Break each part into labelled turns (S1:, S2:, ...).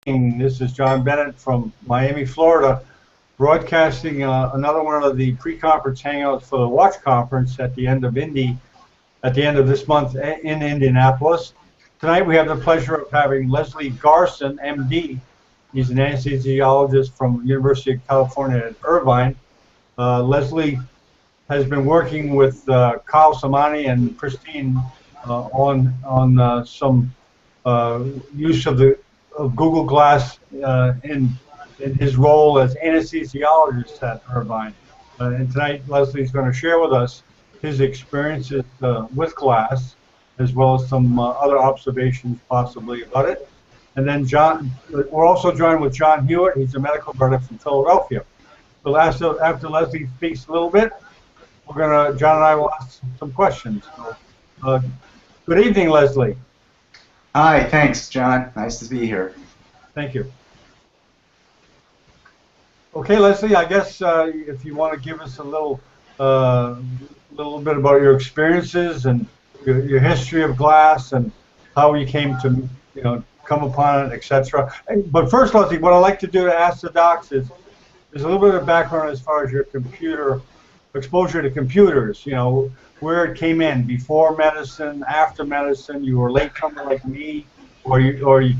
S1: This is John Bennett from Miami, Florida, broadcasting another one of the pre-conference hangouts for the Watch Conference at the end of this month in Indianapolis. Tonight we have the pleasure of having Leslie Garson, MD. He's an anesthesiologist from the University of California at Irvine. Leslie has been working with Kyle Samani and Christine on some use of Google Glass in his role as anesthesiologist at Irvine. And tonight Leslie's going to share with us his experiences with glass, as well as some other observations possibly about it. And then we're also joined with John Hewitt. He's a medical brother from Philadelphia. So after Leslie speaks a little bit, John and I will ask some questions. So, good evening, Leslie.
S2: Hi, thanks, John. Nice to be here.
S1: Thank you. Okay, Leslie, I guess if you want to give us a little bit about your experiences and your history of glass and how you came to, come upon it, etc. But first, Leslie, what I like to do to ask the docs is a little bit of background as far as your exposure to computers. Where it came in, before medicine, after medicine. You were a latecomer like me, or you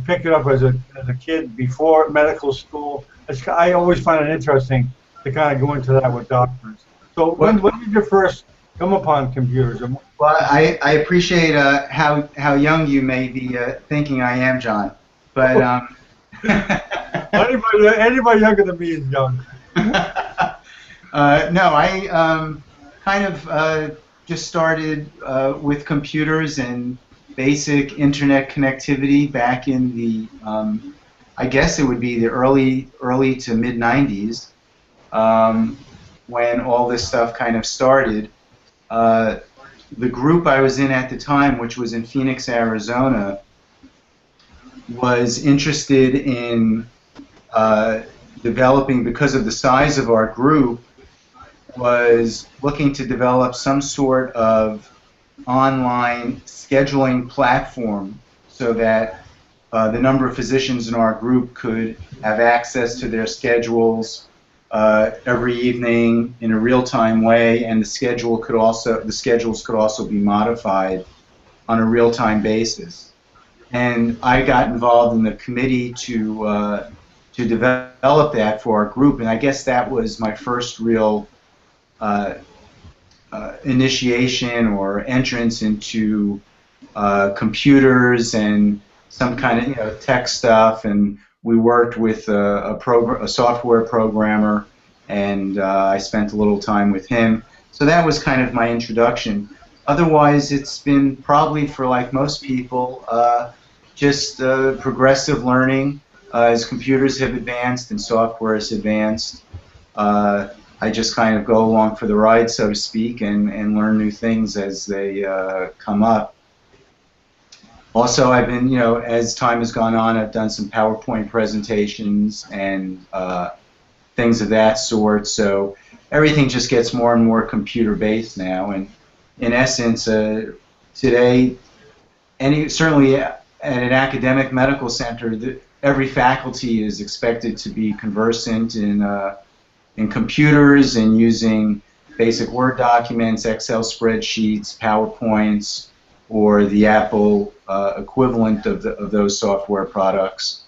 S1: picked it up as a kid before medical school. I always find it interesting to kind of go into that with doctors. So when did you first come upon computers?
S2: Well, I appreciate how young you may be thinking I am, John. But
S1: anybody younger than me is young.
S2: No, I kind of just started with computers and basic internet connectivity back in the, I guess it would be the early to mid 90s, when all this stuff kind of started. The group I was in at the time, which was in Phoenix, Arizona, was interested in developing, because of the size of our group, was looking to develop some sort of online scheduling platform so that the number of physicians in our group could have access to their schedules every evening in a real-time way, and the schedules could also be modified on a real-time basis. And I got involved in the committee to develop that for our group, and I guess that was my first real initiation or entrance into computers and some kind of tech stuff. And we worked with a software programmer, and I spent a little time with him. So that was kind of my introduction. Otherwise, it's been probably, for like most people, just progressive learning as computers have advanced and software has advanced. I just kind of go along for the ride, so to speak, and learn new things as they come up. Also, I've been, as time has gone on, I've done some PowerPoint presentations and things of that sort. So everything just gets more and more computer-based now. And in essence, today, certainly at an academic medical center, every faculty is expected to be conversant in computers and using basic Word documents, Excel spreadsheets, PowerPoints, or the Apple equivalent of those software products.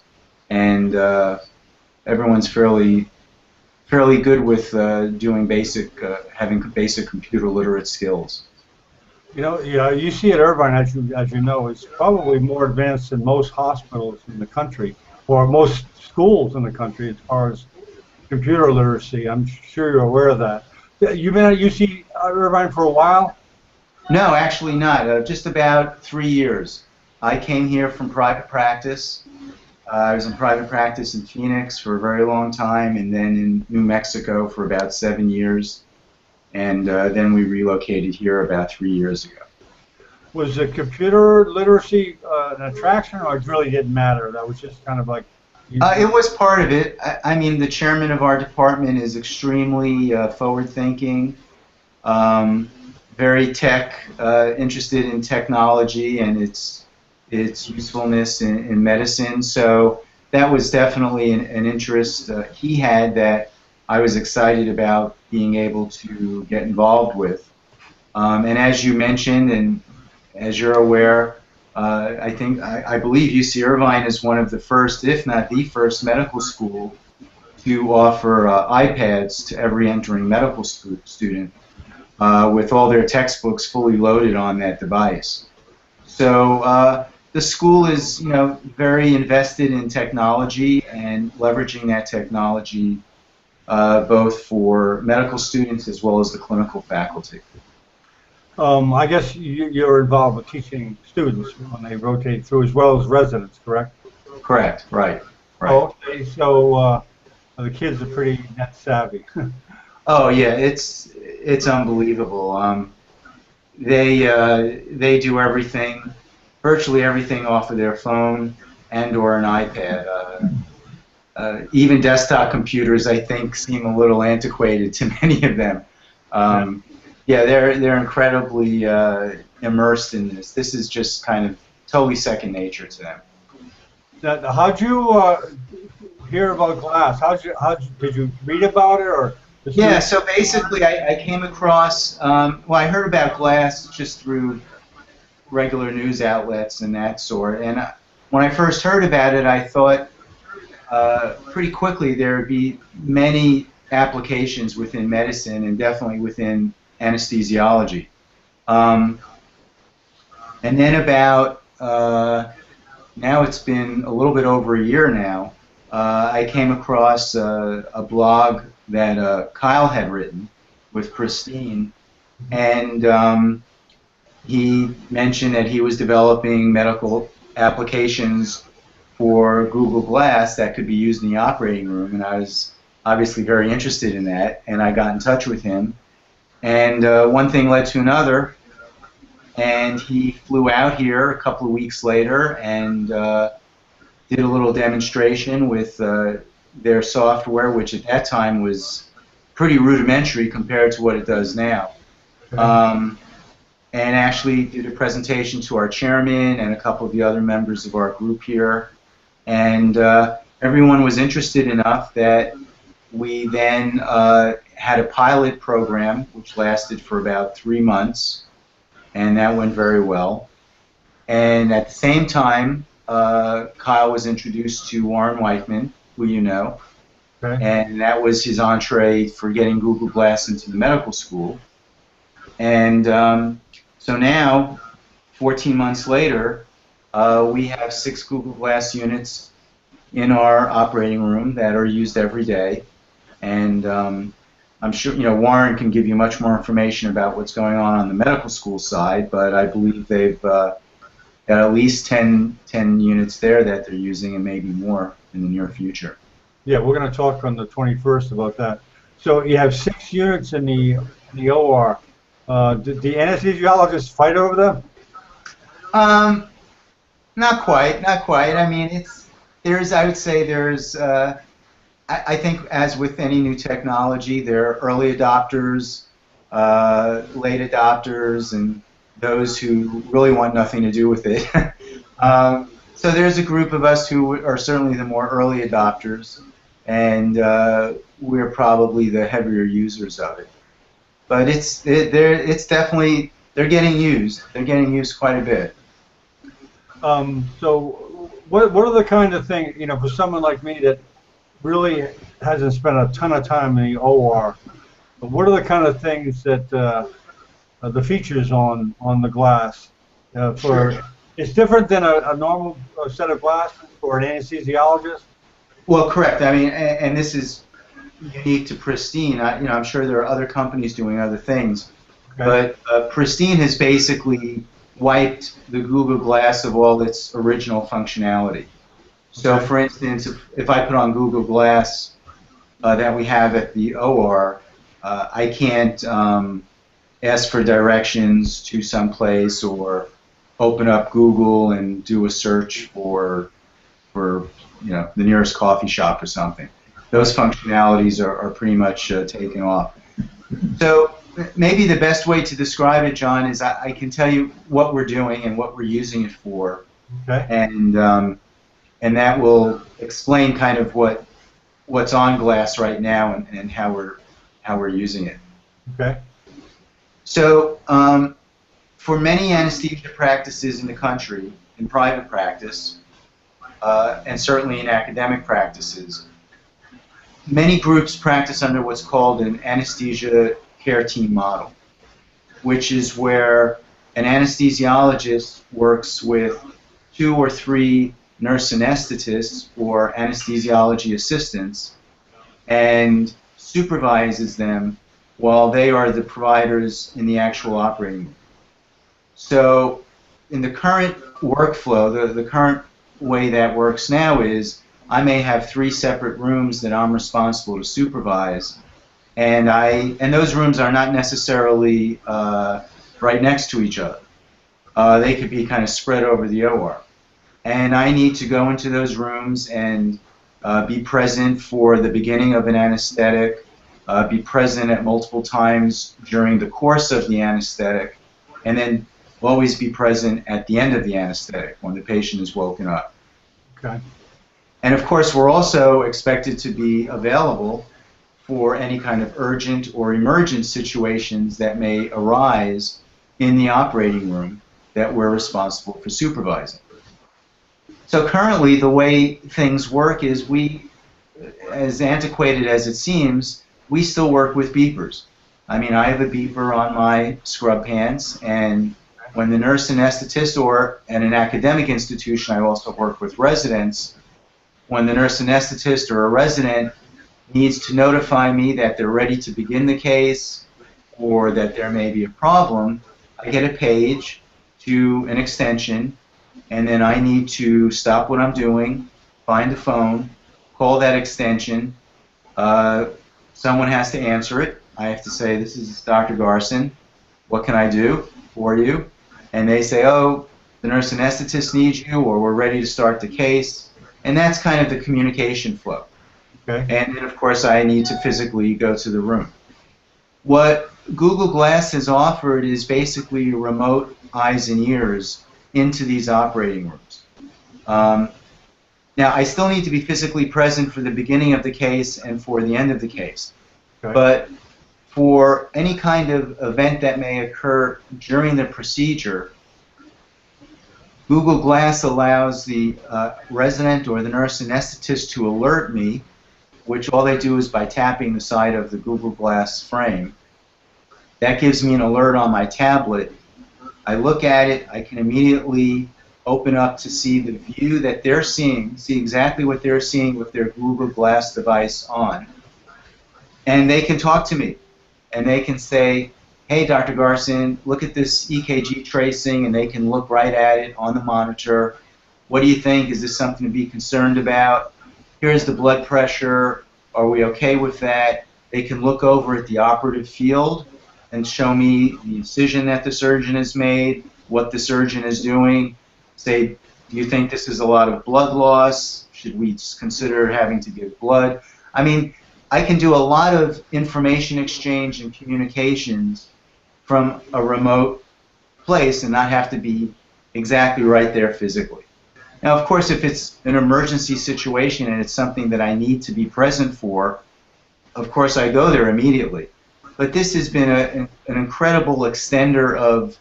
S2: And everyone's fairly good with doing having basic computer literate skills.
S1: UC at Irvine, as you know, is probably more advanced than most hospitals in the country, or most schools in the country as far as computer literacy. I'm sure you're aware of that. You've been at UC Irvine for a while?
S2: No, actually not. Just about 3 years. I came here from private practice. I was in private practice in Phoenix for a very long time, and then in New Mexico for about 7 years. And then we relocated here about 3 years ago.
S1: Was the computer literacy an attraction, or it really didn't matter? That was just kind of like...
S2: It was part of it. I mean, the chairman of our department is extremely forward-thinking, very interested in technology, and it's its usefulness in medicine. So that was definitely an interest he had that I was excited about being able to get involved with. And as you mentioned, and as you're aware, I believe UC Irvine is one of the first, if not the first, medical school to offer iPads to every entering medical student, with all their textbooks fully loaded on that device. So the school is, very invested in technology and leveraging that technology both for medical students as well as the clinical faculty.
S1: I guess you're involved with teaching students when they rotate through, as well as residents, correct?
S2: Correct. Right. Right.
S1: Oh, okay. So the kids are pretty net savvy.
S2: Oh yeah, it's unbelievable. They do everything, virtually everything, off of their phone and or an iPad. Even desktop computers, I think, seem a little antiquated to many of them. Yeah, they're incredibly immersed in this. This is just kind of totally second nature to them.
S1: Now, how'd you hear about glass? Did you read about it, or?
S2: Yeah, so basically I came across, well, I heard about glass just through regular news outlets and that sort, and when I first heard about it, I thought pretty quickly there would be many applications within medicine and definitely within anesthesiology. And then about, now it's been a little bit over a year now, I came across a blog that Kyle had written with Christine, and he mentioned that he was developing medical applications for Google Glass that could be used in the operating room, and I was obviously very interested in that, and I got in touch with him, and one thing led to another, and he flew out here a couple of weeks later and did a little demonstration with their software, which at that time was pretty rudimentary compared to what it does now. And actually did a presentation to our chairman and a couple of the other members of our group here. And everyone was interested enough that we then had a pilot program which lasted for about 3 months, and that went very well. And at the same time, Kyle was introduced to Warren Weichman, who you know, and that was his entree for getting Google Glass into the medical school. And so now, 14 months later, we have 6 Google Glass units in our operating room that are used every day. And I'm sure Warren can give you much more information about what's going on the medical school side, but I believe they've got at least 10 units there that they're using, and maybe more in the near future.
S1: Yeah, we're going to talk on the 21st about that. So you have 6 units in the OR. Did the anesthesiologists fight over them?
S2: Not quite. I mean, I would say there's, I think as with any new technology, there are early adopters, late adopters, and those who really want nothing to do with it. So there's a group of us who are certainly the more early adopters, and we're probably the heavier users of it. But it's definitely, they're getting used. They're getting used quite a bit.
S1: So what are the kind of things, for someone like me that really hasn't spent a ton of time in the OR, what are the kind of things that the features on the glass it's different than a normal set of glasses for an anesthesiologist?
S2: Well, correct. I mean, and this is unique to Pristine. I'm sure there are other companies doing other things, but Pristine has basically wiped the Google Glass of all its original functionality. So, for instance, if I put on Google Glass that we have at the OR, I can't ask for directions to some place or open up Google and do a search for the nearest coffee shop or something. Those functionalities are pretty much taken off. So maybe the best way to describe it, John, is I can tell you what we're doing and what we're using it for.
S1: Okay.
S2: And that will explain kind of what's on glass right now and how we're using it.
S1: Okay.
S2: So for many anesthesia practices in the country, in private practice, and certainly in academic practices, many groups practice under what's called an anesthesia care team model, which is where an anesthesiologist works with 2 or 3 nurse anesthetists or anesthesiology assistants and supervises them while they are the providers in the actual operating room. So in the current workflow, the current way that works now is I may have 3 separate rooms that I'm responsible to supervise, and those rooms are not necessarily right next to each other. They could be kind of spread over the OR. And I need to go into those rooms and be present for the beginning of an anesthetic, be present at multiple times during the course of the anesthetic, and then always be present at the end of the anesthetic when the patient is woken up.
S1: Okay.
S2: And of course, we're also expected to be available for any kind of urgent or emergent situations that may arise in the operating room that we're responsible for supervising. So currently, the way things work is we, as antiquated as it seems, we still work with beepers. I mean, I have a beeper on my scrub pants, and when the nurse anesthetist, or at an academic institution, I also work with residents, when the nurse anesthetist or a resident needs to notify me that they're ready to begin the case or that there may be a problem, I get a page to an extension, and then I need to stop what I'm doing, find the phone, call that extension. Someone has to answer it. I have to say, this is Dr. Garson. What can I do for you? And they say, oh, the nurse anesthetist needs you, or we're ready to start the case. And that's kind of the communication flow.
S1: Okay.
S2: And then, of course, I need to physically go to the room. What Google Glass has offered is basically remote eyes and ears into these operating rooms. Now, I still need to be physically present for the beginning of the case and for the end of the case.
S1: Okay.
S2: But for any kind of event that may occur during the procedure, Google Glass allows the resident or the nurse anesthetist to alert me, which all they do is by tapping the side of the Google Glass frame. That gives me an alert on my tablet. I look at it, I can immediately open up to see the view that they're seeing, see exactly what they're seeing with their Google Glass device on. And they can talk to me, and they can say, hey, Dr. Garson, look at this EKG tracing, and they can look right at it on the monitor. What do you think? Is this something to be concerned about? Here's the blood pressure. Are we okay with that? They can look over at the operative field and show me the incision that the surgeon has made, what the surgeon is doing. Say, do you think this is a lot of blood loss? Should we consider having to give blood? I mean, I can do a lot of information exchange and communications from a remote place and not have to be exactly right there physically. Now, of course, if it's an emergency situation and it's something that I need to be present for, of course I go there immediately. But this has been an incredible extender of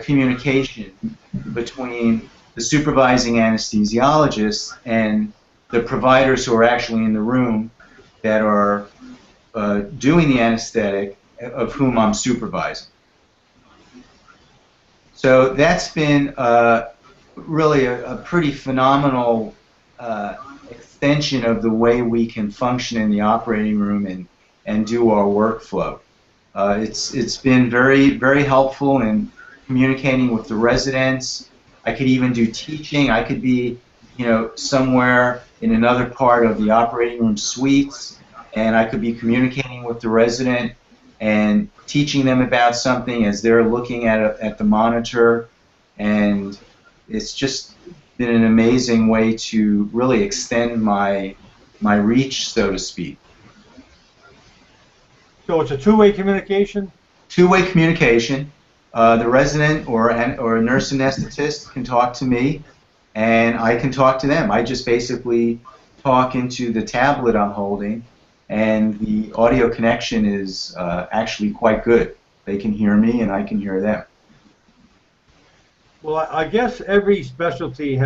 S2: communication between the supervising anesthesiologists and the providers who are actually in the room that are doing the anesthetic, of whom I'm supervising. So that's been really a pretty phenomenal extension of the way we can function in the operating room and do our workflow. It's been very, very helpful in communicating with the residents. I could even do teaching. I could be, somewhere in another part of the operating room suites, and I could be communicating with the resident and teaching them about something as they're looking at the monitor. And it's just been an amazing way to really extend my reach, so to speak.
S1: So it's a two-way communication?
S2: Two-way communication. The resident or a nurse anesthetist can talk to me, and I can talk to them. I just basically talk into the tablet I'm holding, and the audio connection is actually quite good. They can hear me, and I can hear them.
S1: Well, I guess every specialty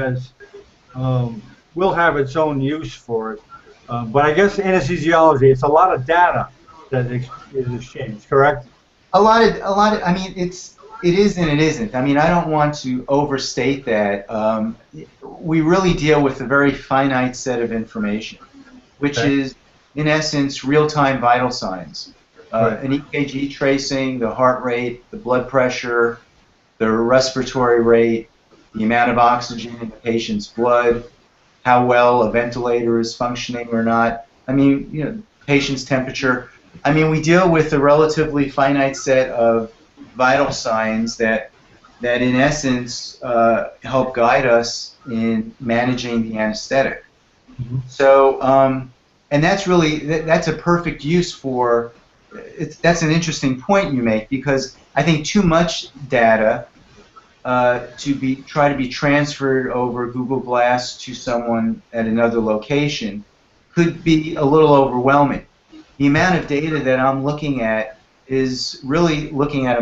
S1: will have its own use for it. But I guess anesthesiology, it's a lot of data that is exchanged, correct?
S2: I mean, it is and it isn't. I mean, I don't want to overstate that. We really deal with a very finite set of information, which
S1: Okay.
S2: is, in essence, real-time vital signs.
S1: Right.
S2: An EKG tracing, the heart rate, the blood pressure, the respiratory rate, the amount of oxygen in the patient's blood, how well a ventilator is functioning or not. I mean, patient's temperature. I mean, we deal with a relatively finite set of vital signs that in essence help guide us in managing the anesthetic.
S1: Mhm.
S2: So, and that's really that's a perfect use for. That's an interesting point you make, because I think too much data try to be transferred over Google Glass to someone at another location could be a little overwhelming. The amount of data that I'm looking at is really looking at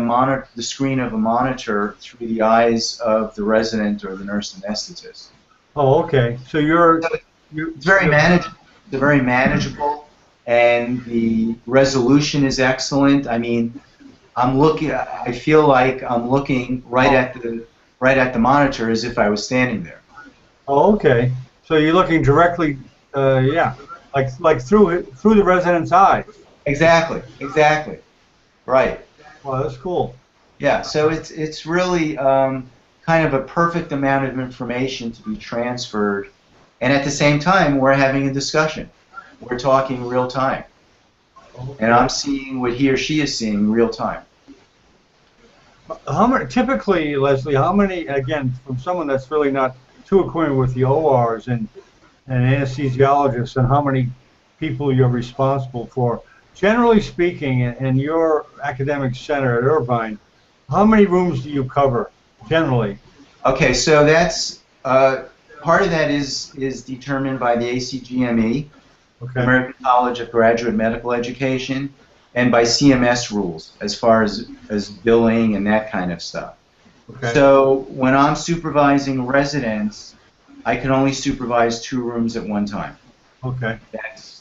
S2: the screen of a monitor through the eyes of the resident or the nurse anesthetist.
S1: Oh, okay. So
S2: It's very manageable. It's very manageable, and the resolution is excellent. I mean, I feel like I'm looking right at the monitor as if I was standing there.
S1: Oh, okay. So you're looking directly, yeah, like through the resident's eyes.
S2: Exactly. Exactly. Right.
S1: Wow, that's cool.
S2: Yeah. So it's really kind of a perfect amount of information to be transferred, and at the same time, we're having a discussion. We're talking real time, and I'm seeing what he or she is seeing real time.
S1: How many, typically, Leslie, how many, again, from someone that's really not too acquainted with the ORs and anesthesiologists, and how many people you're responsible for, generally speaking, in your academic center at Irvine, how many rooms do you cover, generally?
S2: Okay, so that's part of that is determined by the ACGME,
S1: Okay.
S2: American College of Graduate Medical Education, and by CMS rules as far as billing and that kind of stuff.
S1: Okay.
S2: So when I'm supervising residents, I can only supervise 2 rooms at one time.
S1: Okay.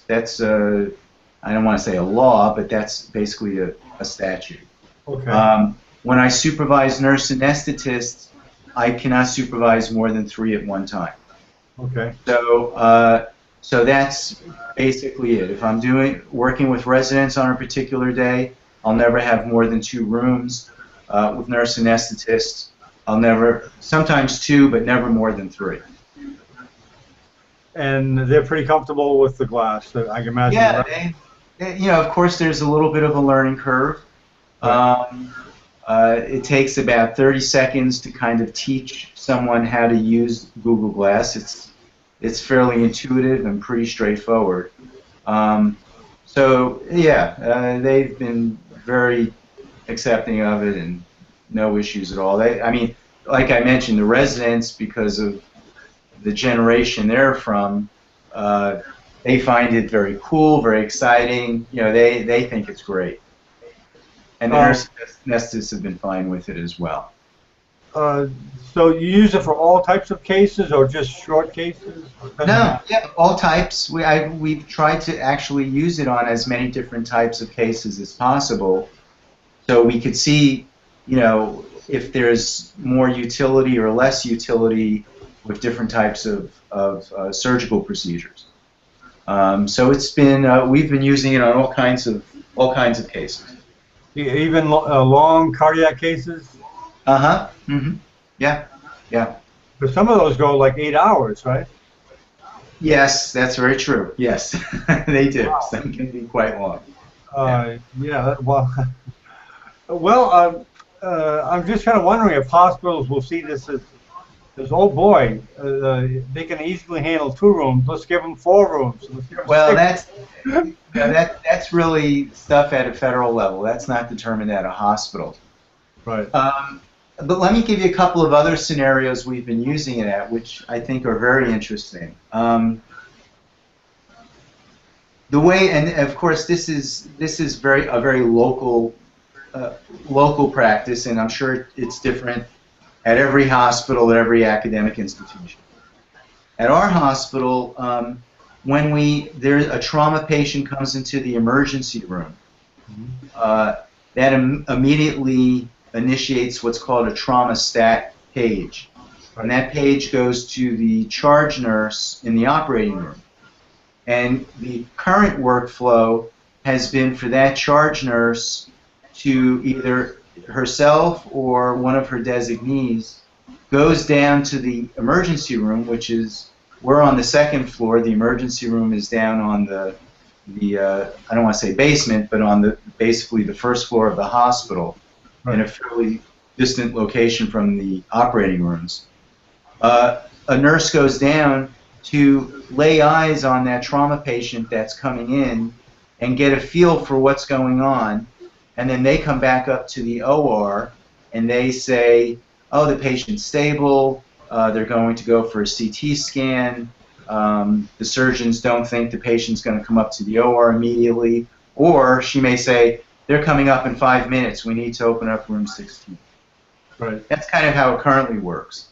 S2: That's I don't want to say a law, but that's basically a statute.
S1: Okay.
S2: When I supervise nurse anesthetists, I cannot supervise more than 3 at one time.
S1: Okay.
S2: So that's basically it. If I'm working with residents on a particular day, I'll never have more than 2 rooms. With nurse anesthetists, sometimes 2, but never more than 3.
S1: And they're pretty comfortable with the glass, I can imagine.
S2: Yeah,
S1: Right?
S2: of course, there's a little bit of a learning curve.
S1: Right.
S2: It takes about 30 seconds to kind of teach someone how to use Google Glass. It's fairly intuitive and pretty straightforward. So yeah, they've been very accepting of it and no issues at all. I mean, like I mentioned, the residents, because of the generation they're from, they find it very cool, very exciting. They think it's great. And the nurse anesthetists have been fine with it as well.
S1: So you use it for all types of cases, or just short cases?
S2: No, yeah, all types. We've tried to actually use it on as many different types of cases as possible, so we could see, if there's more utility or less utility with different types of surgical procedures. So it's been we've been using it on all kinds of cases.
S1: Even long cardiac cases?
S2: Uh-huh. Mm-hmm. Yeah. Yeah.
S1: But some of those go like 8 hours, right?
S2: Yes, that's very true. Yes, they do.
S1: Wow.
S2: Some can be quite long.
S1: Yeah. Well, I'm just kind of wondering if hospitals will see this as, oh boy, they can easily handle 2 rooms. Let's give them 4 rooms.
S2: Well, that's really stuff at a federal level. That's not determined at a hospital.
S1: Right.
S2: But let me give you a couple of other scenarios we've been using it at, which I think are very interesting. The way, and of course, this is a very local local practice, and I'm sure it's different at every hospital, at every academic institution. At our hospital, when a trauma patient comes into the emergency room, that immediately initiates what's called a trauma stat page. And that page goes to the charge nurse in the operating room. And the current workflow has been for that charge nurse to either herself or one of her designees goes down to the emergency room, which is, we're on the second floor. The emergency room is down on the I don't want to say basement, but on basically the first floor of the hospital, in a fairly distant location from the operating rooms. A nurse goes down to lay eyes on that trauma patient that's coming in and get a feel for what's going on, and then they come back up to the OR and they say, oh, the patient's stable, they're going to go for a CT scan, the surgeons don't think the patient's going to come up to the OR immediately, or she may say, they're coming up in 5 minutes, we need to open up room 16.
S1: Right.
S2: That's kind of how it currently works.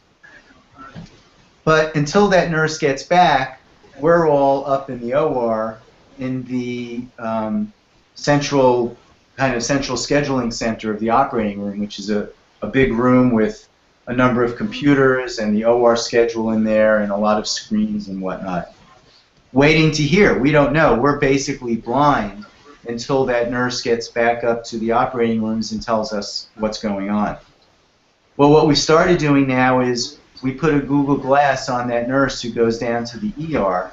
S2: But until that nurse gets back, we're all up in the OR in the central scheduling center of the operating room, which is a big room with a number of computers and the OR schedule in there and a lot of screens and whatnot. Waiting to hear. We don't know. We're basically blind until that nurse gets back up to the operating rooms and tells us what's going on. Well, what we started doing now is we put a Google Glass on that nurse who goes down to the ER,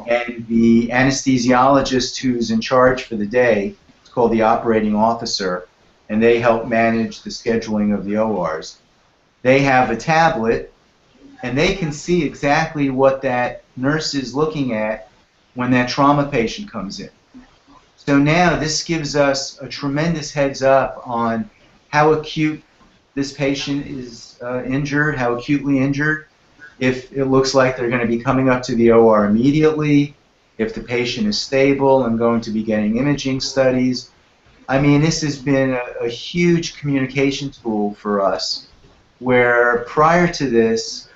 S2: and the anesthesiologist who's in charge for the day, it's called the operating officer, and they help manage the scheduling of the ORs. They have a tablet, and they can see exactly what that nurse is looking at when that trauma patient comes in. So now this gives us a tremendous heads up on how acute this patient is injured, how acutely injured, if it looks like they're going to be coming up to the OR immediately, if the patient is stable and going to be getting imaging studies. I mean, this has been a huge communication tool for us, where prior to this,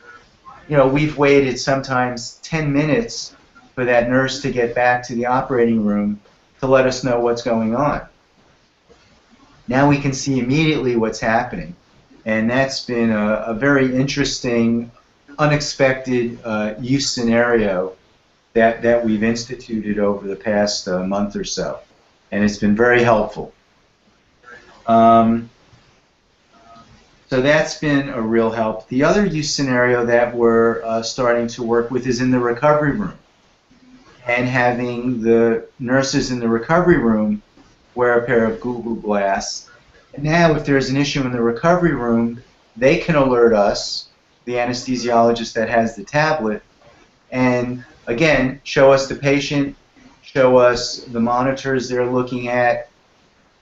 S2: you know, we've waited sometimes 10 minutes for that nurse to get back to the operating room to let us know what's going on. Now we can see immediately what's happening. And that's been a very interesting, unexpected use scenario that we've instituted over the past month or so. And it's been very helpful. So that's been a real help. The other use scenario that we're starting to work with is in the recovery room. And having the nurses in the recovery room wear a pair of Google Glass. And now if there's an issue in the recovery room, they can alert us, the anesthesiologist that has the tablet, and again, show us the patient, show us the monitors they're looking at,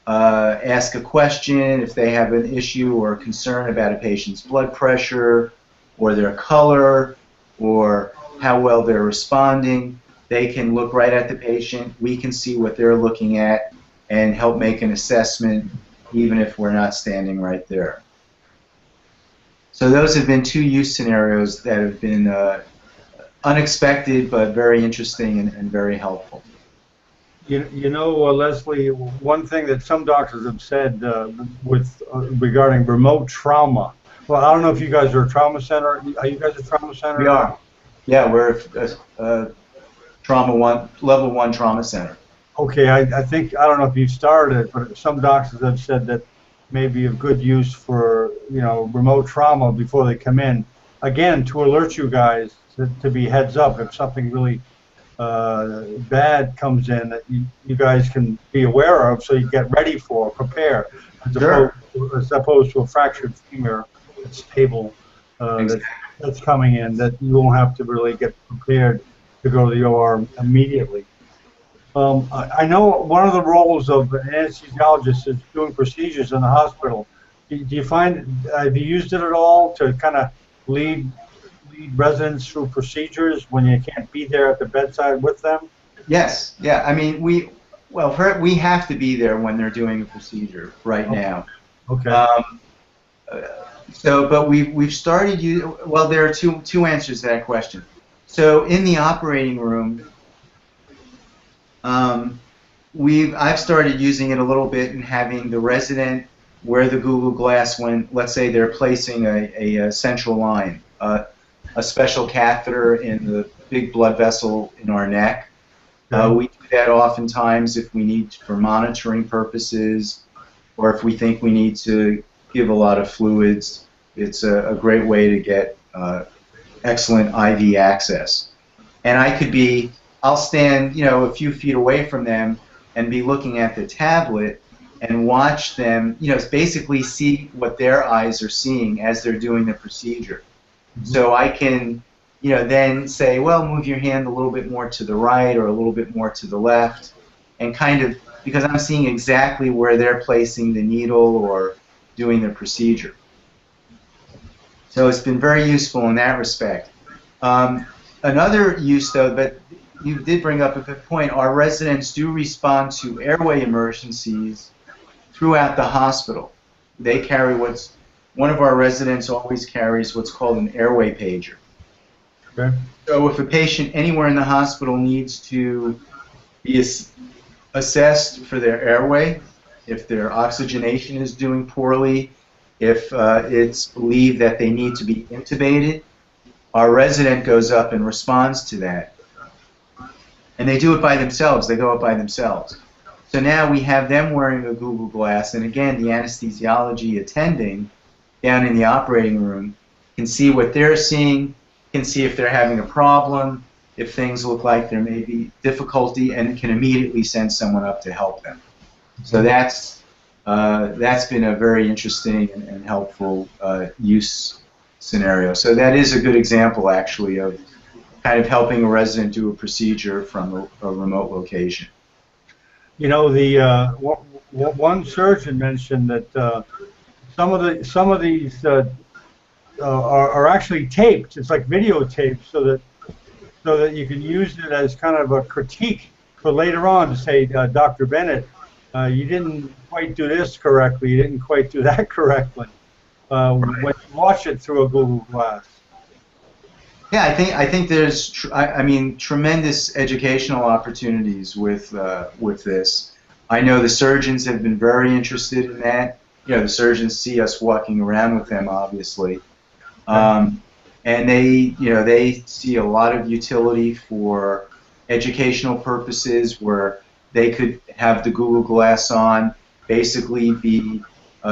S2: ask a question if they have an issue or a concern about a patient's blood pressure or their color or how well they're responding. They can look right at the patient, we can see what they're looking at and help make an assessment even if we're not standing right there. So those have been two use scenarios that have been unexpected but very interesting and very helpful.
S1: You know, Leslie, one thing that some doctors have said regarding remote trauma. Well, I don't know if you guys are a trauma center. Are you guys a trauma center?
S2: We are. Yeah, we're a level 1 trauma center.
S1: Okay, I think, I don't know if you started it, but some doctors have said that maybe of good use for, you know, remote trauma before they come in. Again, to alert you guys to be heads up if something really bad comes in that you guys can be aware of, so you get ready for, prepare, as opposed to a fractured femur that's stable, that's coming in, that you won't have to really get prepared to go to the OR immediately. I know one of the roles of an anesthesiologist is doing procedures in the hospital. Do you find, have you used it at all to kind of lead residents through procedures when you can't be there at the bedside with them?
S2: Yes, yeah. I mean, we have to be there when they're doing a procedure right now.
S1: Okay.
S2: Uh, but we've started well, there are two answers to that question. So in the operating room, I've started using it a little bit and having the resident wear the Google Glass when, let's say, they're placing a central line, a special catheter in the big blood vessel in our neck. We do that oftentimes if we need for monitoring purposes, or if we think we need to give a lot of fluids. It's a great way to get excellent IV access. And I'll stand, a few feet away from them and be looking at the tablet and watch them, basically see what their eyes are seeing as they're doing the procedure. Mm-hmm. So I can, then say, well, move your hand a little bit more to the right or a little bit more to the left, and kind of, because I'm seeing exactly where they're placing the needle or doing the procedure. So it's been very useful in that respect. Another use, though, but you did bring up a good point, our residents do respond to airway emergencies throughout the hospital. They carry one of our residents always carries what's called an airway pager.
S1: Okay.
S2: So if a patient anywhere in the hospital needs to be assessed for their airway, if their oxygenation is doing poorly, if it's believed that they need to be intubated, our resident goes up and responds to that. And they do it by themselves. They go up by themselves. So now we have them wearing a Google Glass, and again, the anesthesiology attending down in the operating room can see what they're seeing, can see if they're having a problem, if things look like there may be difficulty, and can immediately send someone up to help them. So that's been a very interesting and helpful use scenario. So that is a good example, actually, of kind of helping a resident do a procedure from a remote location.
S1: One surgeon mentioned that some of these are actually taped. It's like videotaped, so that you can use it as kind of a critique for later on to say, Dr. Bennett, you didn't quite do this correctly. You didn't quite do that correctly. When you watch it through a Google Glass.
S2: Yeah, I think there's tremendous educational opportunities with this. I know the surgeons have been very interested in that. The surgeons see us walking around with them, obviously, and they see a lot of utility for educational purposes, where they could have the Google Glass on, basically be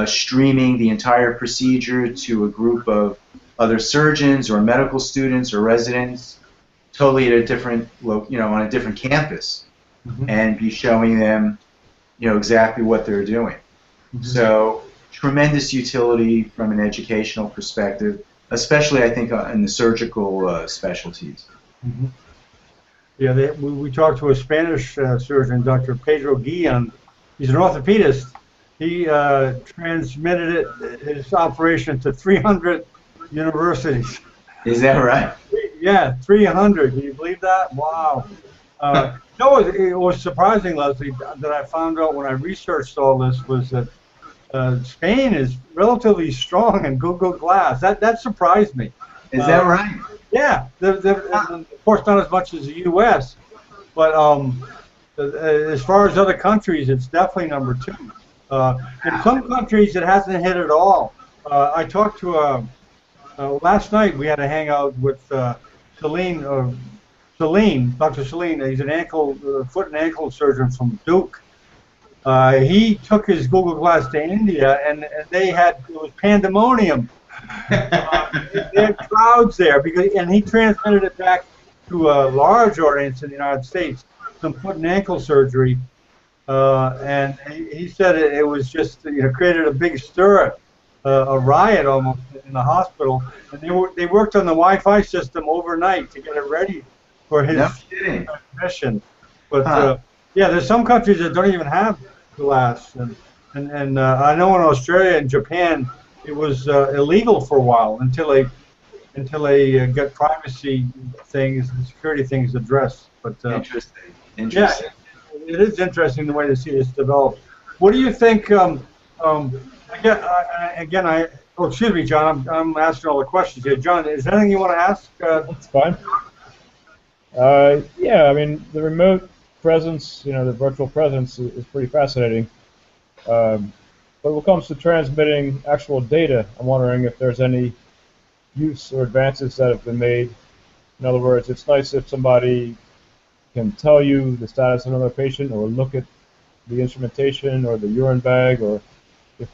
S2: streaming the entire procedure to a group of other surgeons or medical students or residents, totally at a different, on a different campus, mm-hmm. and be showing them, exactly what they're doing. Mm-hmm. So tremendous utility from an educational perspective, especially I think in the surgical specialties.
S1: Mm-hmm. Yeah, we talked to a Spanish surgeon, Dr. Pedro Guillen. He's an orthopedist. He transmitted his operation to 300 universities.
S2: Is that right?
S1: Yeah, 300. Can you believe that? Wow. No, it was surprising, Leslie, that I found out when I researched all this was that Spain is relatively strong in Google Glass. That surprised me.
S2: Is that right?
S1: Yeah. Of course, not as much as the U.S., but as far as other countries, it's definitely number 2. In some countries, it hasn't hit at all. I talked to last night. We had a hangout with Celine, Dr. Celine. He's an foot and ankle surgeon from Duke. He took his Google Glass to India, and it was pandemonium. They had crowds there and he transmitted it back to a large audience in the United States, some foot and ankle surgery, and he said it was just created a big stir, a riot almost in the hospital, and they worked on the Wi-Fi system overnight to get it ready for his mission. But yeah, there's some countries that don't even have glass, and And I know in Australia and Japan it was illegal for a while until they get privacy things and security things addressed. But
S2: Interesting.
S1: yeah,
S2: Interesting.
S1: it is interesting the way to see this develop. What do you think? Again, oh, excuse me, John. I'm asking all the questions here. John, is there anything you want to ask?
S3: That's fine. Yeah, I mean, the remote presence, the virtual presence is pretty fascinating. But when it comes to transmitting actual data, I'm wondering if there's any use or advances that have been made. In other words, it's nice if somebody can tell you the status of another patient or look at the instrumentation or the urine bag, or if,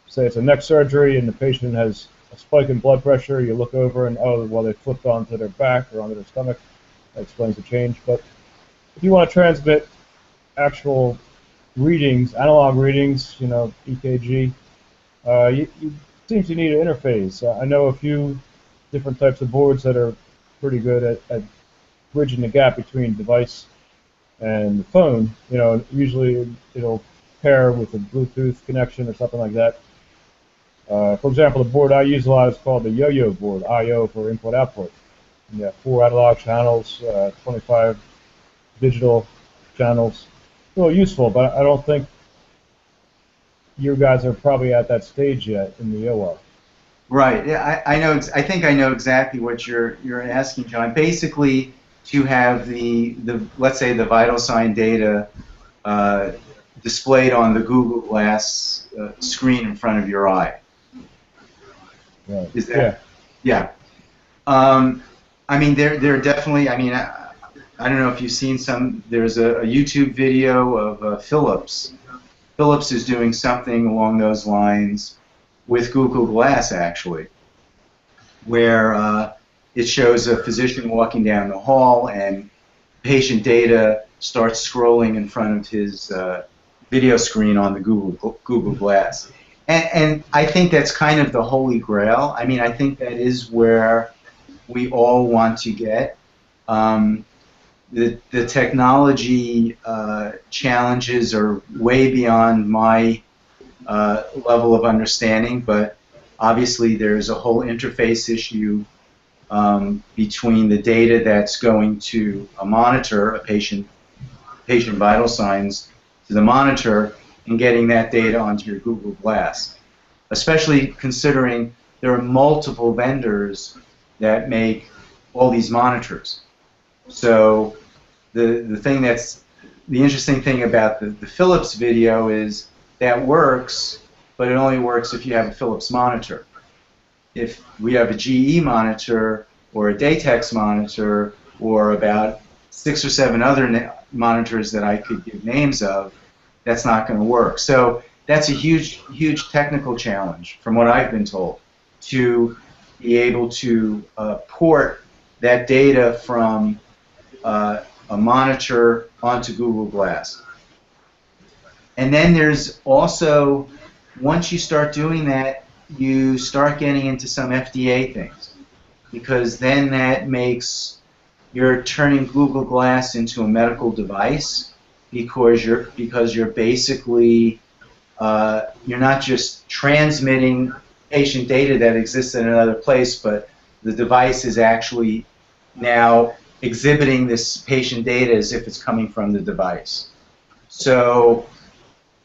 S3: say, it's a neck surgery and the patient has a spike in blood pressure, you look over and, oh, well, they flipped onto their back or onto their stomach. That explains the change. But if you want to transmit actual readings, analog readings, EKG, you seems you need an interface. I know a few different types of boards that are pretty good at bridging the gap between device and the phone. Usually it'll pair with a Bluetooth connection or something like that. For example, the board I use a lot is called the Yo-Yo board, I/O for input-output. You have 4 analog channels, 25 digital channels. A little useful, but I don't think you guys are probably at that stage yet in the OR.
S2: Right. Yeah, I know. I think I know exactly what you're asking, John. Basically, to have the let's say the vital sign data displayed on the Google Glass screen in front of your eye.
S3: Right.
S2: Is that? Yeah. I mean, they're definitely. I mean, I don't know if you've seen some. There's a YouTube video of Philips. Philips is doing something along those lines with Google Glass, actually, where it shows a physician walking down the hall and patient data starts scrolling in front of his video screen on the Google Glass. And I think that's kind of the holy grail. I mean, I think that is where we all want to get. The technology challenges are way beyond my level of understanding, but obviously there's a whole interface issue between the data that's going to a monitor, a patient vital signs, to the monitor, and getting that data onto your Google Glass. Especially considering there are multiple vendors that make all these monitors. So the interesting thing about the Philips video is that works, but it only works if you have a Philips monitor. If we have a GE monitor or a Datex monitor or about 6 or 7 other monitors that I could give names of, that's not going to work. So that's a huge technical challenge, from what I've been told, to be able to port that data from a monitor onto Google Glass. And then there's also, once you start doing that, you start getting into some FDA things, because then that makes you're turning Google Glass into a medical device, because you're basically you're not just transmitting patient data that exists in another place, but the device is actually now exhibiting this patient data as if it's coming from the device. So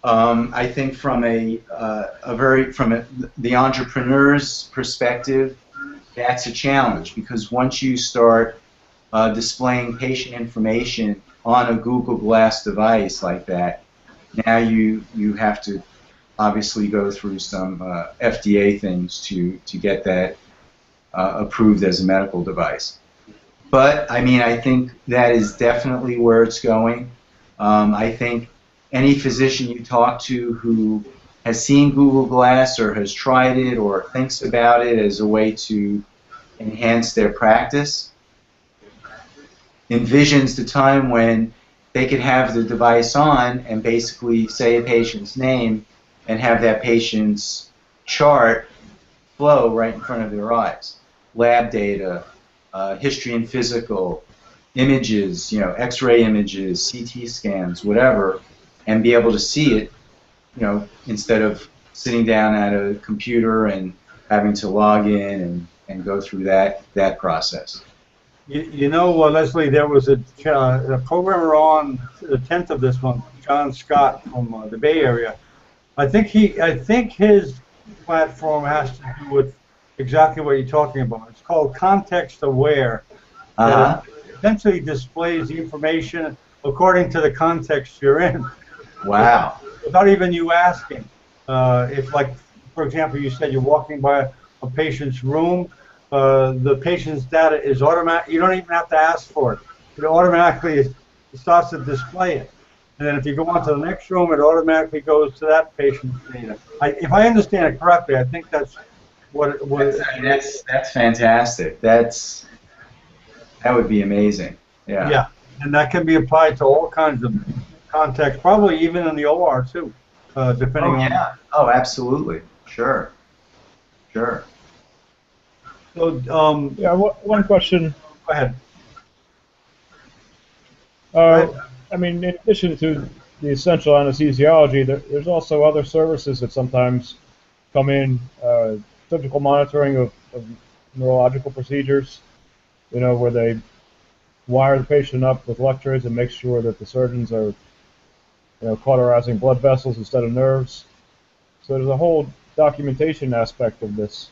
S2: I think from the entrepreneur's perspective, that's a challenge, because once you start displaying patient information on a Google Glass device like that, now you have to obviously go through some FDA things to get that approved as a medical device. But I mean, I think that is definitely where it's going. I think any physician you talk to who has seen Google Glass or has tried it or thinks about it as a way to enhance their practice envisions the time when they could have the device on and basically say a patient's name and have that patient's chart flow right in front of their eyes. Lab data, history and physical, images, X-ray images, CT scans, whatever, and be able to see it instead of sitting down at a computer and having to log in and go through that process.
S1: Leslie, there was a programmer on the 10th of this month, John Scott from the Bay Area. I think his platform has to do with exactly what you're talking about. It's called Context Aware.
S2: Uh-huh.
S1: It essentially displays the information according to the context you're in.
S2: Wow.
S1: Without even you asking. If, like, for example, you said you're walking by a patient's room, the patient's data is automatic. You don't even have to ask for it. It automatically starts to display it. And then if you go on to the next room, it automatically goes to that patient's data. If I understand it correctly, I think that's what it was.
S2: That's fantastic. That would be amazing. Yeah.
S1: Yeah, and that can be applied to all kinds of contexts, probably even in the OR too, depending on.
S2: Yeah. Oh, absolutely. Sure. Sure.
S1: So,
S3: yeah, one question.
S1: Go ahead.
S3: I mean, in addition to the essential anesthesiology, there's also other services that sometimes come in, surgical monitoring of neurological procedures, where they wire the patient up with electrodes and make sure that the surgeons are, cauterizing blood vessels instead of nerves. So there's a whole documentation aspect of this.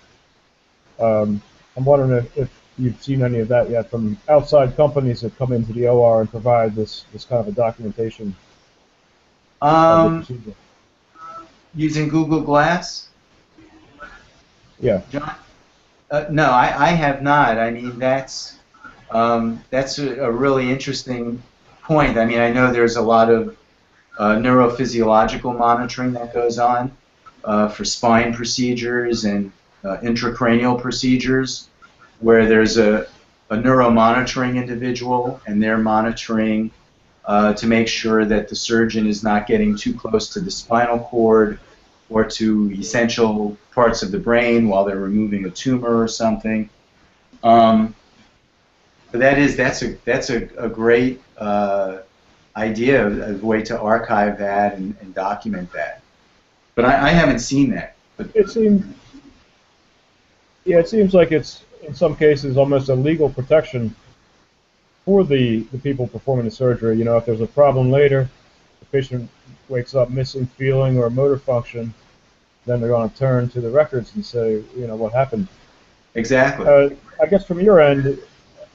S3: I'm wondering if you've seen any of that yet from outside companies that come into the OR and provide this kind of a documentation of the procedure.
S2: Using Google Glass?
S3: Yeah.
S2: John? No, I have not. I mean, that's a really interesting point. I mean, I know there's a lot of neurophysiological monitoring that goes on for spine procedures and intracranial procedures, where there's a neuromonitoring individual, and they're monitoring to make sure that the surgeon is not getting too close to the spinal cord or to essential parts of the brain while they're removing a tumor or something. But that's a great idea, a way to archive that and document that. But I haven't seen that. But
S3: it seems like it's in some cases almost a legal protection for the people performing the surgery. If there's a problem later, the patient wakes up missing feeling or motor function, then they're going to turn to the records and say, what happened.
S2: Exactly.
S3: I guess from your end,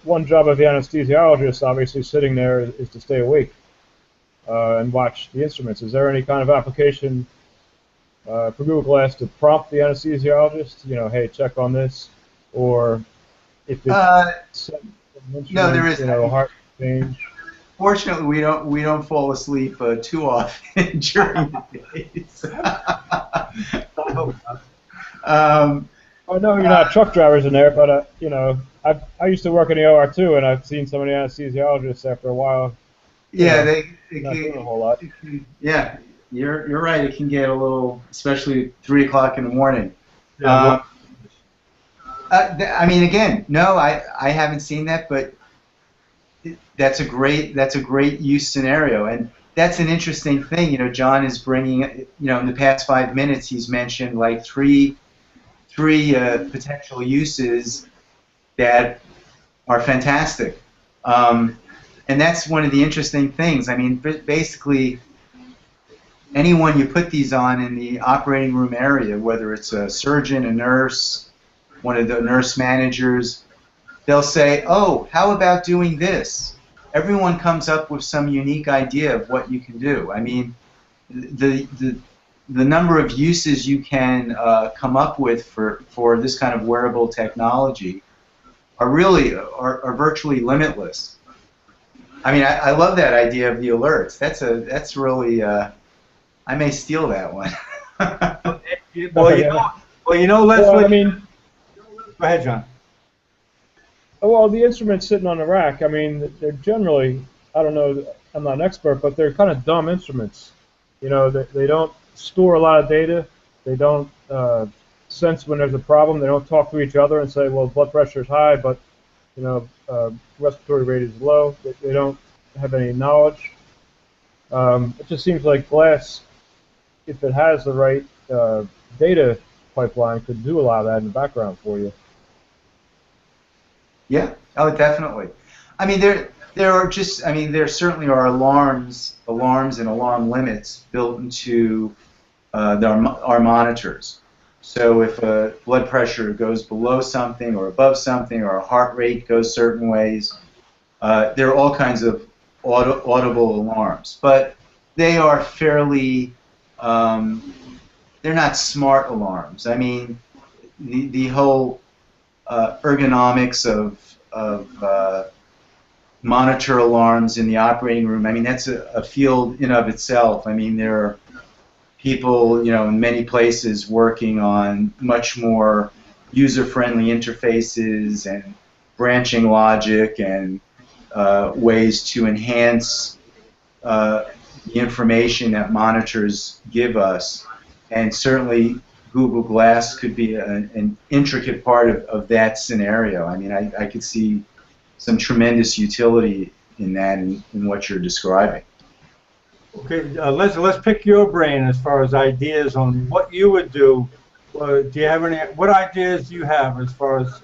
S3: one job of the anesthesiologist, obviously sitting there, is to stay awake and watch the instruments. Is there any kind of application for Google Glass to prompt the anesthesiologist, hey, check on this, or if it's
S2: no, there isn't.
S3: A heart change?
S2: Fortunately, we don't fall asleep too often during the days.
S3: I know you're not truck drivers in there, but I used to work in the OR too, and I've seen some of the anesthesiologists after a while.
S2: Yeah,
S3: they not doing a whole lot.
S2: Yeah, you're right. It can get a little, especially 3 o'clock in the morning.
S1: Yeah,
S2: I mean, again, no, I haven't seen that, but that's a great use scenario, and that's an interesting thing. John is bringing, in the past 5 minutes, he's mentioned like three potential uses that are fantastic, and that's one of the interesting things. I mean, basically, anyone you put these on in the operating room area, whether it's a surgeon, a nurse, one of the nurse managers, they'll say, oh, how about doing this? Everyone comes up with some unique idea of what you can do. I mean, the number of uses you can come up with for this kind of wearable technology are virtually limitless. I mean, I love that idea of the alerts. That's really I may steal that one.
S1: Leslie.
S3: Well, I mean,
S1: go ahead, John.
S3: Well, the instruments sitting on the rack, I mean, they're generally, I don't know, I'm not an expert, but they're kind of dumb instruments. They don't store a lot of data. They don't sense when there's a problem. They don't talk to each other and say, well, blood pressure is high, but respiratory rate is low. They don't have any knowledge. It just seems like glass if it has the right data pipeline, could do a lot of that in the background for you.
S2: Yeah, oh, definitely. I mean, there are just, I mean, there certainly are alarms and alarm limits built into our monitors. So if a blood pressure goes below something or above something, or a heart rate goes certain ways, there are all kinds of audible alarms. But they are fairly, they're not smart alarms. I mean, the whole ergonomics of monitor alarms in the operating room, I mean, that's a field in of itself. I mean, there are people, you know, in many places working on much more user-friendly interfaces and branching logic and ways to enhance the information that monitors give us. And certainly Google Glass could be an intricate part of that scenario. I mean, I could see some tremendous utility in that, in what you're describing.
S1: Okay, let's pick your brain as far as ideas on what you would do. Do you have any? What ideas do you have as far as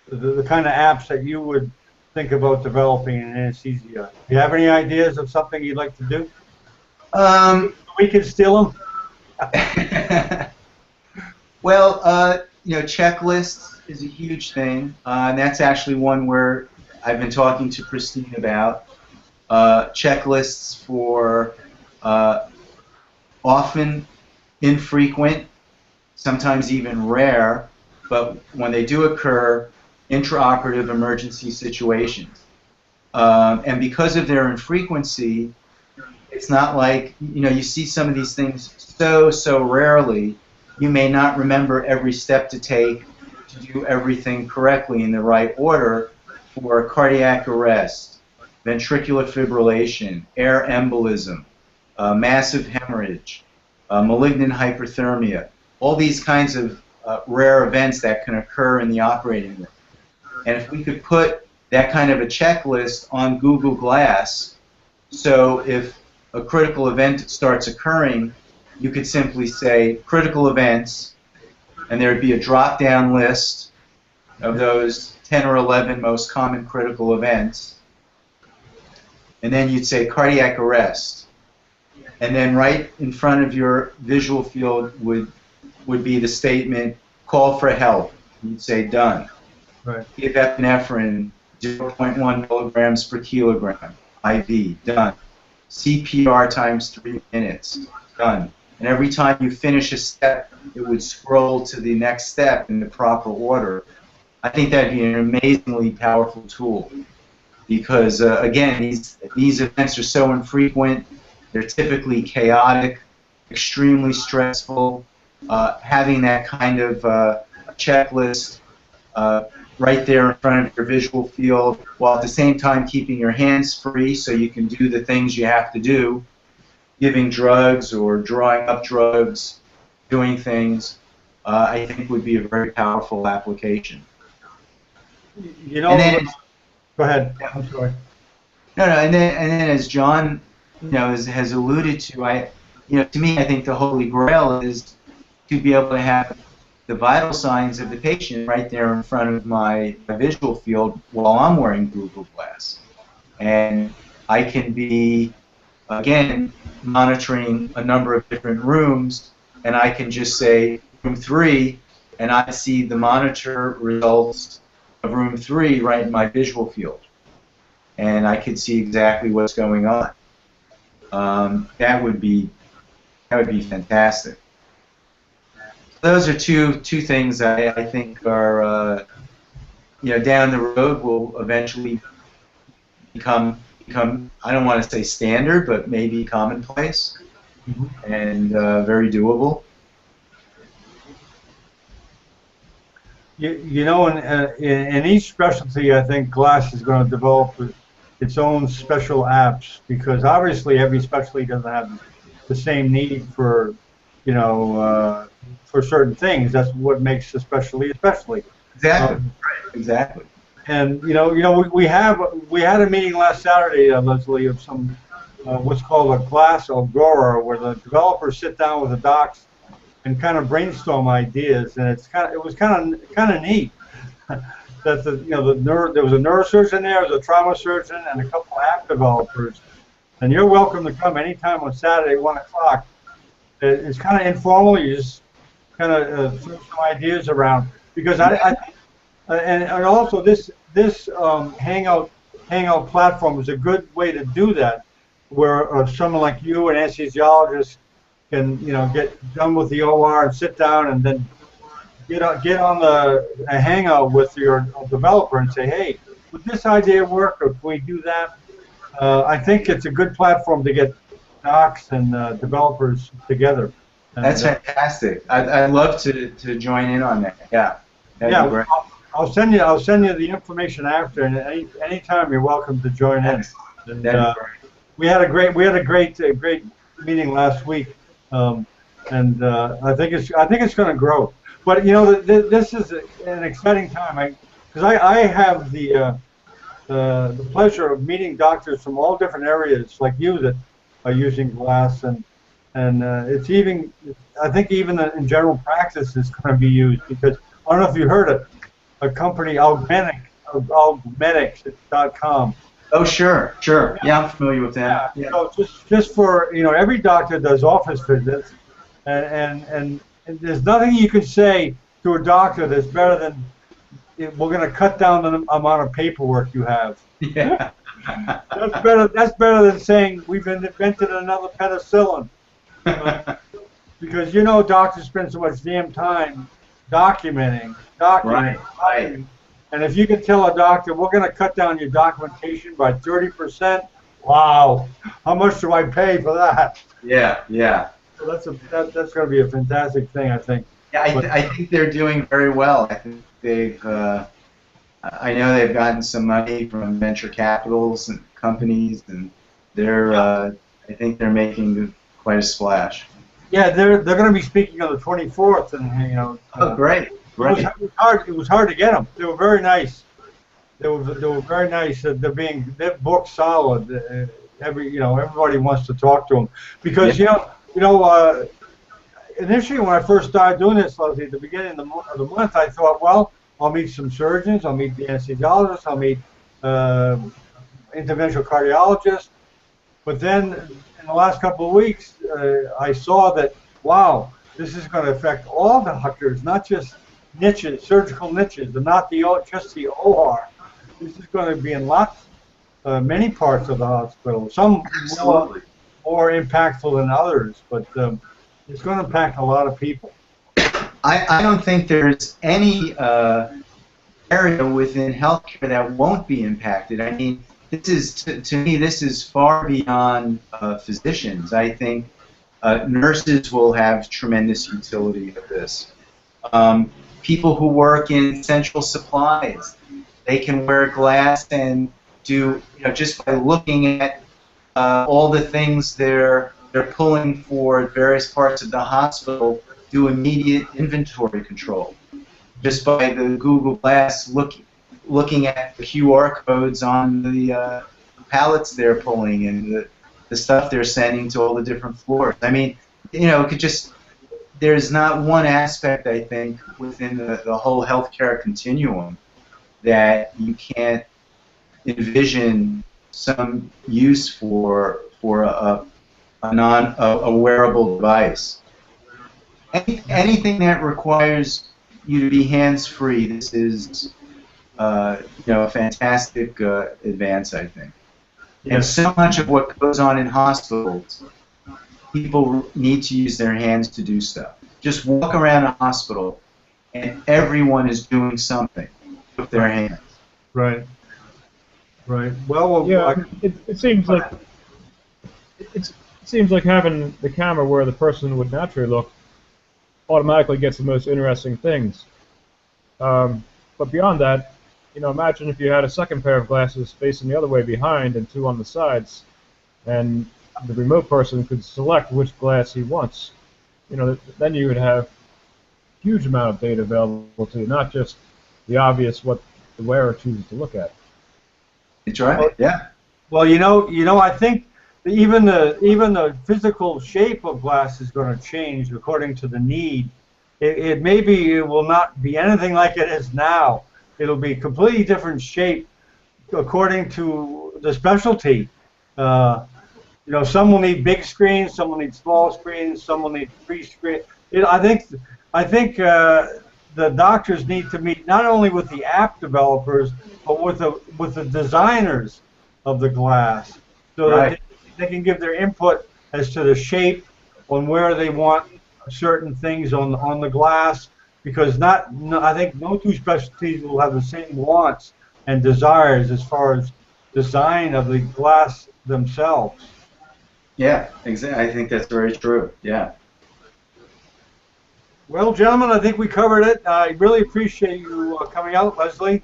S1: the kind of apps that you would think about developing in anesthesia? Do you have any ideas of something you'd like to do? We can steal them.
S2: Well, you know, checklists is a huge thing, and that's actually one where I've been talking to Christine about. Checklists for often infrequent, sometimes even rare, but when they do occur, intraoperative emergency situations. And because of their infrequency, it's not like, you know, you see some of these things so rarely, you may not remember every step to take to do everything correctly in the right order for cardiac arrest, ventricular fibrillation, air embolism, massive hemorrhage, malignant hyperthermia, all these kinds of rare events that can occur in the operating room. And if we could put that kind of a checklist on Google Glass, so if a critical event starts occurring, you could simply say critical events, and there would be a drop-down list of those 10 or 11 most common critical events, and then you'd say cardiac arrest, and then right in front of your visual field would be the statement, call for help. You'd say done.
S1: Right.
S2: Give epinephrine 0.1 milligrams per kilogram, IV, done. CPR times 3 minutes, done. And every time you finish a step, it would scroll to the next step in the proper order. I think that would be an amazingly powerful tool because, again, these events are so infrequent. They're typically chaotic, extremely stressful. Having that kind of checklist right there in front of your visual field, while at the same time keeping your hands free so you can do the things you have to do, giving drugs or drawing up drugs, doing things, I think would be a very powerful application.
S1: You know, go ahead. I'm sorry.
S2: No, and then as John, you know, has alluded to, to me, I think the holy grail is to be able to have the vital signs of the patient right there in front of my visual field while I'm wearing Google Glass. And I can be, again, monitoring a number of different rooms, and I can just say room 3, and I see the monitor results of room 3 right in my visual field. And I can see exactly what's going on. That would be fantastic. Those are two things I think are, down the road will eventually become, I don't want to say standard, but maybe commonplace and very doable.
S1: You know, in each specialty, I think Glass is going to develop its own special apps because obviously every specialty doesn't have the same need for, for certain things. That's what makes a specialty a specialty.
S2: Exactly. Exactly.
S1: And we had a meeting last Saturday, Leslie, of some what's called a glass agora, where the developers sit down with the docs and kind of brainstorm ideas, and it was kind of neat. That there was a neurosurgeon there was a trauma surgeon, and a couple of app developers. And you're welcome to come anytime on Saturday, 1 o'clock. It's kind of informal. You just kind of throw some ideas around, because and also this Hangout platform is a good way to do that, where someone like you, an anesthesiologist, can get done with the OR and sit down and then get on a Hangout with your developer and say, hey, would this idea work, or can we do that? I think it's a good platform to get docs and developers together. And,
S2: that's fantastic. I'd love to join in on that. Yeah.
S1: Yeah. Great. I'll send you the information after, and anytime you're welcome to join in. And, we had a great meeting last week, and I think it's going to grow. But this is an exciting time, because I have the pleasure of meeting doctors from all different areas, like you, that are using glass, and it's I think even in general practice it's going to be used, because I don't know if you heard of a company, Augmetics.com.
S2: Oh, sure. Yeah, I'm familiar with that.
S1: Yeah. So just for every doctor does office visits, and there's nothing you can say to a doctor that's better than, we're going to cut down the amount of paperwork you have.
S2: Yeah.
S1: That's better than saying we've invented another penicillin. Because doctors spend so much damn time documenting.
S2: Right.
S1: And if you can tell a doctor, we're going to cut down your documentation by 30%, wow, how much do I pay for that?
S2: Yeah.
S1: So that's going to be a fantastic thing, I think.
S2: Yeah, I think they're doing very well. I think I know they've gotten some money from venture capitals and companies, and I think they're making quite a splash.
S1: Yeah, they're going to be speaking on the 24th, and
S2: Oh, great.
S1: It was hard to get them. They were very nice. They were very nice. They're booked solid. Everybody wants to talk to them, because initially when I first started doing this, Leslie, at the beginning of the month, I thought, well, I'll meet some surgeons, I'll meet the anesthesiologists, I'll meet interventional cardiologists. But then in the last couple of weeks, I saw that, wow, this is going to affect all doctors, not just niches, surgical niches, and not just the OR. This is going to be in many parts of the hospital. Some more impactful than others, but it's going to impact a lot of people.
S2: I don't think there's any area within healthcare that won't be impacted. I mean, to me, this is far beyond physicians. I think nurses will have tremendous utility of this. People who work in essential supplies, they can wear glass and do, just by looking at all the things they're pulling for various parts of the hospital, do immediate inventory control. Just by the Google Glass looking at the QR codes on the pallets they're pulling and the stuff they're sending to all the different floors. I mean, it could there's not one aspect, I think, within the whole healthcare continuum that you can't envision some use for a wearable device. Anything that requires you to be hands-free, this is a fantastic advance, I think. And so much of what goes on in hospitals, people need to use their hands to do stuff. Just walk around a hospital, and everyone is doing something with their hands.
S1: Right. Well,
S3: yeah, it seems like it seems like having the camera where the person would naturally look automatically gets the most interesting things. But beyond that, imagine if you had a second pair of glasses facing the other way behind and two on the sides, and the remote person could select which glass he wants. Then you would have a huge amount of data available to you, not just the obvious what the wearer chooses to look at.
S2: That's right. Yeah.
S1: Well, I think even the physical shape of glass is going to change according to the need. It will not be anything like it is now. It'll be completely different shape according to the specialty. Some will need big screens, some will need small screens, some will need 3 screen. I think the doctors need to meet not only with the app developers, but with the designers of the glass, so that
S2: Right.
S1: they can give their input as to the shape, on where they want certain things on the glass, because I think no two specialties will have the same wants and desires as far as design of the glass themselves.
S2: Yeah, exactly. I think that's very true. Yeah.
S1: Well, gentlemen, I think we covered it. I really appreciate you coming out, Leslie,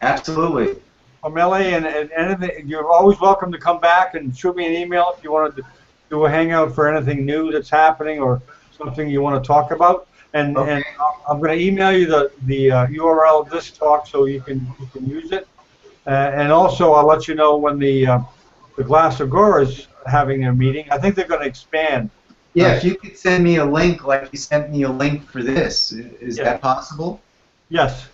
S2: Absolutely.
S1: from LA, and anything. You're always welcome to come back and shoot me an email if you want to do a hangout for anything new that's happening or something you want to talk about. And
S2: Okay.
S1: I'm going to email you the URL of this talk so you can use it. And also, I'll let you know when the Glass Agora is having their meeting. I think they're going to expand.
S2: Yeah, if you could send me a link like you sent me a link for this, is
S1: Yeah.
S2: that possible?
S1: Yes,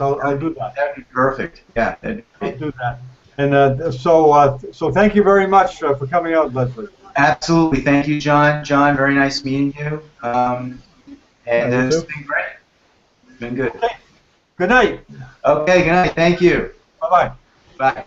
S1: I'll do that.
S2: That'd be perfect. Yeah, that'd be
S1: I'll
S2: great.
S1: do that. And so thank you very much for coming out, Leslie.
S2: Absolutely. Thank you, John. John, very nice meeting you. And
S3: You
S2: it's
S3: too.
S2: been great. It's been good.
S1: Okay. Good night.
S2: Okay, good night. Thank you.
S1: Bye-bye.
S2: Bye.